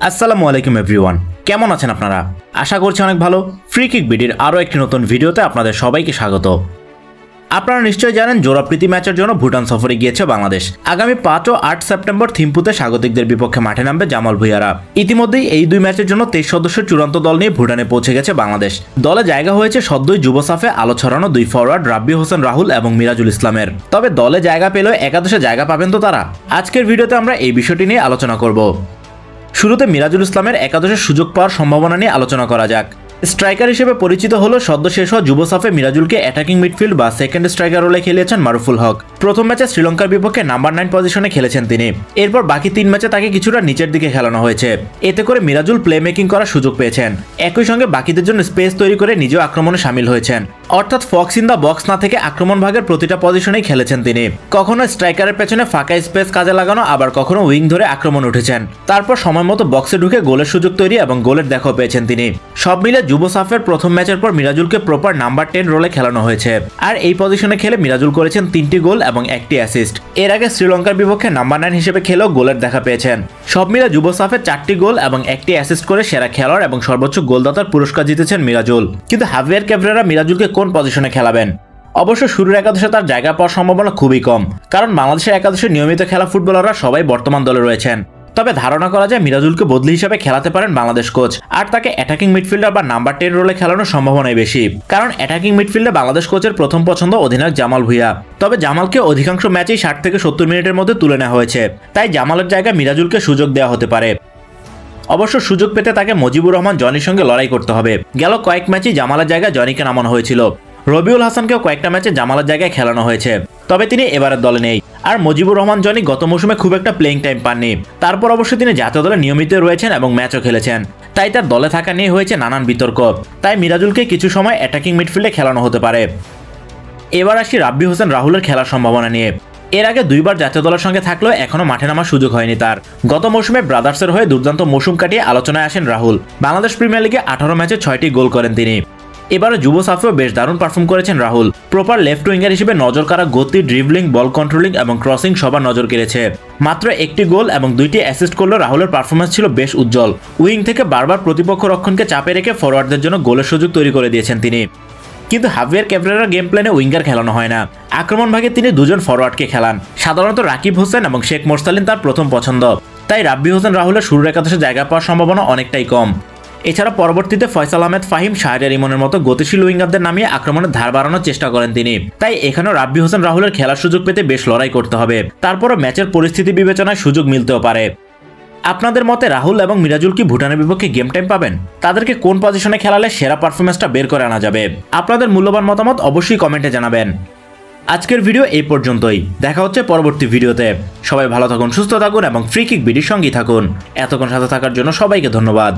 আসসালামু আলাইকুম এভরিওয়ান, কেমন আছেন আপনারা? আশা করছি অনেক ভালো। ফ্রি কিক বিডির আরও একটি নতুন ভিডিওতে আপনাদের সবাইকে স্বাগত। আপনারা নিশ্চয়ই জানেন জোড়া প্রীতি ম্যাচের জন্য ভুটান সফরে গিয়েছে বাংলাদেশ। আগামী 5 ও 8 সেপ্টেম্বর থিম্পুতে স্বাগতিকদের বিপক্ষে মাঠে নামবে জামাল ভুঁইয়ারা। ইতিমধ্যেই এই দুই ম্যাচের জন্য 23 সদস্যের চূড়ান্ত দল নিয়ে ভুটানে পৌঁছে গেছে বাংলাদেশ। দলে জায়গা হয়েছে সদ্যই যুব সাফে আলো ছড়ানো দুই ফরওয়ার্ড রাব্বি হোসেন রাহুল এবং মিরাজুল ইসলামের। তবে দলে জায়গা পেলেও একাদশে জায়গা পাবেন তো তারা? আজকের ভিডিওতে আমরা এই বিষয়টি নিয়ে আলোচনা করব। শুরুতে মিরাজুল ইসলামের একাদশের সুযোগ পাওয়ার সম্ভাবনা নিয়ে আলোচনা করা যাক। স্ট্রাইকার হিসেবে পরিচিত হলো সদ্য শেষ হওয়া যুব সাফে মিরাজুলকে অ্যাটাকিং মিডফিল্ড বা সেকেন্ড স্ট্রাইকার রোলে খেলিয়েছেন মারুফুল হক। প্রথম ম্যাচে শ্রীলঙ্কার বিপক্ষে নাম্বার 9 পজিশনে খেলেছেন তিনি। এরপর বাকি 3 ম্যাচে তাকে কিছুটা নিচের দিকে খেলানো হয়েছে। এতে করে মিরাজুল প্লে মেকিং করার সুযোগ পেয়েছেন। একই সঙ্গে বাকিদের জন্য স্পেস তৈরি করে নিজেও আক্রমণে সামিল হয়েছেন। অর্থাৎ ফক্স ইন দ্য বক্স না থেকে আক্রমণ ভাগের প্রতিটা পজিশনেই খেলেছেন তিনি। কখনো স্ট্রাইকারের পেছনে ফাঁকা স্পেস কাজে লাগানো, আবার কখনো উইং ধরে আক্রমণ উঠেছেন। তারপর সময় মতো বক্সে ঢুকে গোলের সুযোগ তৈরি এবং গোলের দেখাও পেয়েছেন তিনি। সব মিলে যুব সাফের প্রথম ম্যাচের পর মিরাজুলকে প্রপার নাম্বার 10 রোলে খেলানো হয়েছে। আর এই পজিশনে খেলে মিরাজুল করেছেন 3টি গোল এবং 1টি অ্যাসিস্ট। এর আগে শ্রীলঙ্কার বিপক্ষে নাম্বার 9 হিসেবে খেলেও গোলের দেখা পেয়েছেন। সব মিলে যুব সাফে 4টি গোল এবং 1টি অ্যাসিস্ট করে সেরা খেলোয়াড় এবং সর্বোচ্চ গোলদাতার পুরস্কার জিতেছেন মিরাজুল। কিন্তু হাভিয়ার ক্যাভরেরা মিরাজুলকে কোন পজিশনে খেলাবেন? অবশ্য শুরুর একাদশে তার জায়গা পাওয়ার সম্ভাবনা খুবই কম, কারণ বাংলাদেশের একাদশে নিয়মিত খেলা ফুটবলাররা সবাই বর্তমান দলে রয়েছেন। তবে ধারণা করা যায় মিরাজুলকে বদলি হিসাবে খেলাতে পারেন বাংলাদেশ কোচ, আর তাকে অ্যাটাকিং মিডফিল্ডার বা নাম্বার 10 রোলে খেলানোর সম্ভাবনাই বেশি। কারণ অ্যাটাকিং মিডফিল্ডে বাংলাদেশ কোচের প্রথম পছন্দ অধিনায়ক জামাল ভুঁইয়া। তবে জামালকে অধিকাংশ ম্যাচেই 60 থেকে 70 মিনিটের মধ্যে তুলে নেওয়া হয়েছে, তাই জামালের জায়গায় মিরাজুলকে সুযোগ দেওয়া হতে পারে। অবশ্য সুযোগ পেতে তাকে মুজিবুর রহমান জনির সঙ্গে লড়াই করতে হবে। গেল কয়েক ম্যাচেই জামালের জায়গায় জনিকে নামানো হয়েছিল। রবিউল হাসানকেও কয়েকটা ম্যাচে জামালের জায়গায় খেলানো হয়েছে, তবে তিনি এবারের দলে নেই। আর মুজিবুর রহমান জনি গত মৌসুমে খুব একটা প্লেইং টাইম পাননি। তারপর অবশ্য তিনি জাতীয় দলে নিয়মিত রয়েছেন এবং ম্যাচও খেলেছেন, তাই তার দলে থাকা নিয়ে হয়েছে নানান বিতর্ক। তাই মিরাজুলকে কিছু সময় অ্যাটাকিং মিডফিল্ডে খেলানো হতে পারে। এবার আসি রাব্বি হোসেন রাহুলের খেলার সম্ভাবনা নিয়ে। এর আগে 2বার জাতীয় দলের সঙ্গে থাকলেও এখনও মাঠে নামার সুযোগ হয়নি তার। গত মৌসুমে ব্রাদার্সের হয়ে দুর্দান্ত মৌসুম কাটিয়ে আলোচনায় আসেন রাহুল। বাংলাদেশ প্রিমিয়ার লিগে 18 ম্যাচে 6টি গোল করেন তিনি। এবারে যুব সাফেও বেশ দারুণ পারফর্ম করেছেন রাহুল। প্রপার লেফট উইঙ্গার হিসেবে নজর কাড়া গতি, ড্রিবলিং, বল কন্ট্রোলিং এবং ক্রসিং সবার নজর কেড়েছে। মাত্র 1টি গোল এবং 2টি অ্যাসিস্ট করলেও রাহুলের পারফরমেন্স ছিল বেশ উজ্জ্বল। উইং থেকে বারবার প্রতিপক্ষ রক্ষণকে চাপে রেখে ফরওয়ার্ডদের জন্য গোলের সুযোগ তৈরি করে দিয়েছেন তিনি। কিন্তু হাভিয়ার ক্যাভরেরার গেম প্ল্যানে উইঙ্গার খেলানো হয় না। আক্রমণ ভাগে তিনি দুজন ফরওয়ার্ডকে খেলান। সাধারণত রাকিব হোসেন এবং শেখ মোরসালিন তার প্রথম পছন্দ, তাই রাব্বি হোসেন রাহুলের শুরুর একাদশে জায়গা পাওয়ার সম্ভাবনা অনেকটাই কম। এছাড়া পরবর্তীতে ফয়সাল আহমেদ ফাহিম, শাহরিয়ার ইমনের মতো গতিশীল উইঙ্গারদের নামিয়ে আক্রমণের ধার বাড়ানোর চেষ্টা করেন তিনি। তাই এখানেও রাব্বি হোসেন রাহুলের খেলার সুযোগ পেতে বেশ লড়াই করতে হবে। তারপরও ম্যাচের পরিস্থিতি বিবেচনায় সুযোগ মিলতেও পারে। আপনাদের মতে রাহুল এবং মিরাজুল কি ভুটানের বিপক্ষে গেম টাইম পাবেন? তাদেরকে কোন পজিশনে খেলালে সেরা পারফরমেন্সটা বের করে আনা যাবে? আপনাদের মূল্যবান মতামত অবশ্যই কমেন্টে জানাবেন। আজকের ভিডিও এই পর্যন্তই। দেখা হচ্ছে পরবর্তী ভিডিওতে। সবাই ভালো থাকুন, সুস্থ থাকুন এবং ফ্রি কিক বিডির সঙ্গেই থাকুন। এতক্ষণ সাথে থাকার জন্য সবাইকে ধন্যবাদ।